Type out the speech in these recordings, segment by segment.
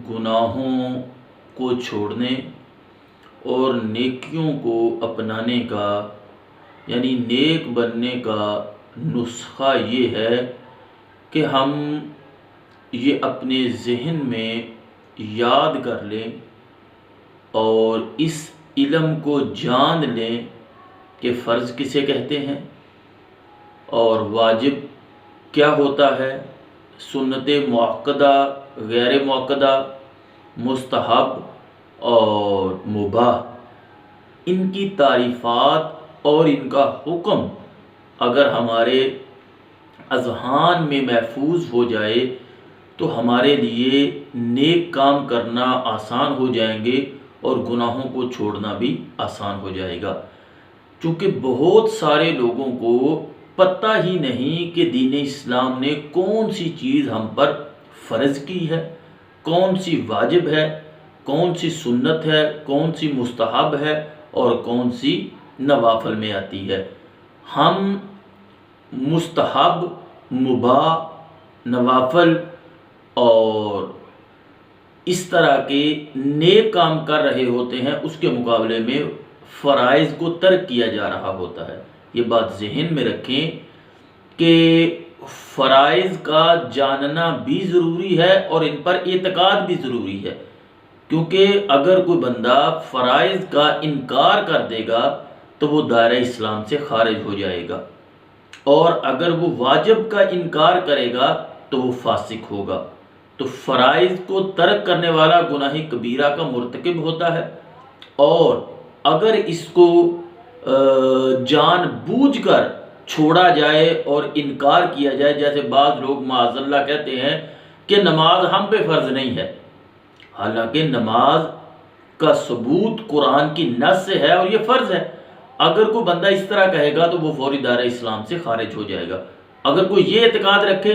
گناہوں کو چھوڑنے اور نیکیوں کو اپنانے کا یعنی نیک بننے کا نسخہ یہ ہے کہ ہم یہ اپنے ذہن میں یاد کر لیں اور اس علم کو جان لیں کہ فرض کسے کہتے ہیں اور واجب کیا ہوتا ہے، سنت مؤکدہ، غیر مؤکدہ، مستحب اور مباح، ان کی تعریفات اور ان کا حکم اگر ہمارے اذہان میں محفوظ ہو جائے تو ہمارے لیے نیک کام کرنا آسان ہو جائیں گے اور گناہوں کو چھوڑنا بھی آسان ہو جائے گا۔ چونکہ بہت سارے لوگوں کو پتہ ہی نہیں کہ دین اسلام نے کون سی چیز ہم پر فرض کی ہے، کون سی واجب ہے، کون سی سنت ہے، کون سی مستحب ہے اور کون سی نوافل میں آتی ہے۔ ہم مستحب، مباح، نوافل اور اس طرح کے نیک کام کر رہے ہوتے ہیں، اس کے مقابلے میں فرائض کو ترک کیا جا رہا ہوتا ہے۔ یہ بات ذہن میں رکھیں کہ فرائض کا جاننا بھی ضروری ہے اور ان پر اعتقاد بھی ضروری ہے، کیونکہ اگر کوئی بندہ فرائض کا انکار کر دے گا تو وہ دائرہ اسلام سے خارج ہو جائے گا، اور اگر وہ واجب کا انکار کرے گا تو وہ فاسق ہوگا۔ تو فرائض کو ترک کرنے والا گناہ کبیرہ کا مرتکب ہوتا ہے، اور اگر اس کو جان بوجھ کر چھوڑا جائے اور انکار کیا جائے، جیسے بعض لوگ معاذ اللہ کہتے ہیں کہ نماز ہم پہ فرض نہیں ہے، حالانکہ نماز کا ثبوت قرآن کی نص سے ہے اور یہ فرض ہے۔ اگر کوئی بندہ اس طرح کہے گا تو وہ فوری دائرہ اسلام سے خارج ہو جائے گا۔ اگر کوئی یہ اعتقاد رکھے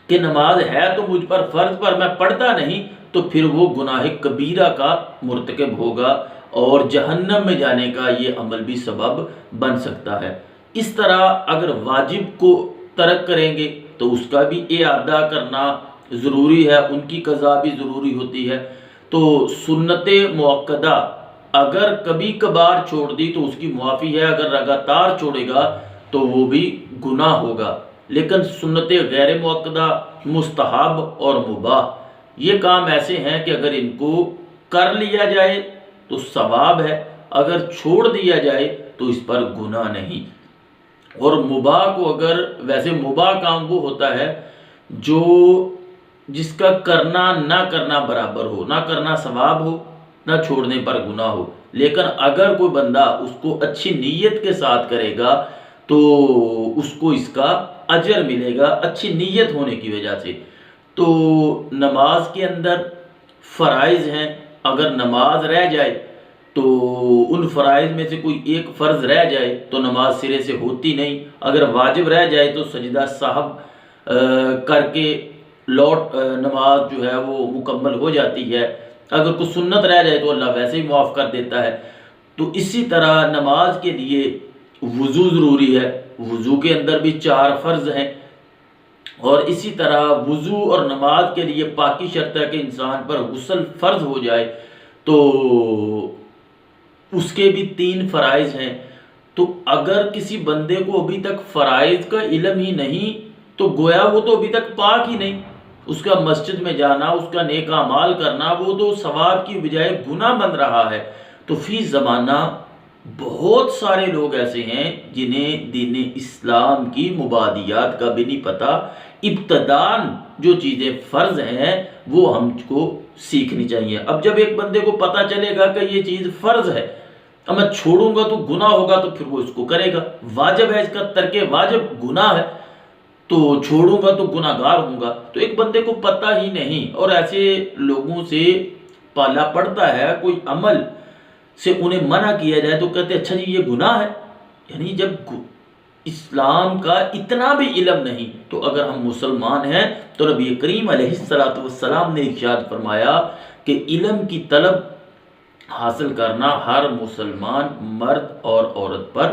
کہ نماز ہے تو مجھ پر فرض پر میں پڑھتا نہیں، تو پھر وہ گناہ کبیرہ کا مرتکب ہوگا اور جہنم میں جانے کا یہ عمل بھی سبب بن سکتا ہے۔ اس طرح اگر واجب کو ترک کریں گے تو اس کا بھی اعادہ کرنا ضروری ہے، ان کی قضا بھی ضروری ہوتی ہے۔ تو سنت مؤکدہ اگر کبھی کبھار چھوڑ دی تو اس کی معافی ہے، اگر لگاتار چھوڑے گا تو وہ بھی گناہ ہوگا۔ لیکن سنت غیر مؤکدہ، مستحب اور مباح، یہ کام ایسے ہیں کہ اگر ان کو کر لیا جائے تو ثواب ہے، اگر چھوڑ دیا جائے تو اس پر گناہ نہیں۔ اور مباح کو اگر ویسے مباح کام وہ ہوتا ہے جو جس کا کرنا نہ کرنا برابر ہو، نہ کرنا ثواب ہو، نہ چھوڑنے پر گناہ ہو، لیکن اگر کوئی بندہ اس کو اچھی نیت کے ساتھ کرے گا تو اس کو اس کا اجر ملے گا، اچھی نیت ہونے کی وجہ سے۔ تو نماز کے اندر فرائض ہیں، اگر نماز رہ جائے تو ان فرائض میں سے کوئی ایک فرض رہ جائے تو نماز سرے سے ہوتی نہیں، اگر واجب رہ جائے تو سجدہ سہو کر کے لوٹ نماز جو ہے وہ مکمل ہو جاتی ہے، اگر کوئی سنت رہ جائے تو اللہ ویسے ہی معاف کر دیتا ہے۔ تو اسی طرح نماز کے لیے وضو ضروری ہے، وضو کے اندر بھی 4 فرض ہیں، اور اسی طرح وضو اور نماز کے لیے پاکی شرط ہے کہ انسان پر غسل فرض ہو جائے، تو اس کے بھی 3 فرائض ہیں۔ تو اگر کسی بندے کو ابھی تک فرائض کا علم ہی نہیں تو گویا وہ تو ابھی تک پاک ہی نہیں، اس کا مسجد میں جانا، اس کا نیک اعمال کرنا وہ تو ثواب کی بجائے گناہ بن رہا ہے۔ تو فی زمانہ بہت سارے لوگ ایسے ہیں جنہیں دین اسلام کی مبادیات کا بھی نہیں پتہ، ابتداً جو چیزیں فرض ہیں وہ ہم کو سیکھنی چاہیے۔ اب جب ایک بندے کو پتہ چلے گا کہ یہ چیز فرض ہے، اب میں چھوڑوں گا تو گناہ ہوگا، تو پھر وہ اس کو کرے گا، واجب ہے اس کا ترک واجب گناہ ہے تو چھوڑوں گا تو گناہ گار ہوں گا۔ تو ایک بندے کو پتہ ہی نہیں، اور ایسے لوگوں سے پالا پڑتا ہے، کوئی عمل سے انہیں منع کیا جائے تو کہتے ہیں اچھا جی یہ گناہ ہے۔ یعنی جب اسلام کا اتنا بھی علم نہیں تو اگر ہم مسلمان ہیں تو نبی کریم علیہ السلام نے ارشاد فرمایا کہ علم کی طلب حاصل کرنا ہر مسلمان مرد اور عورت پر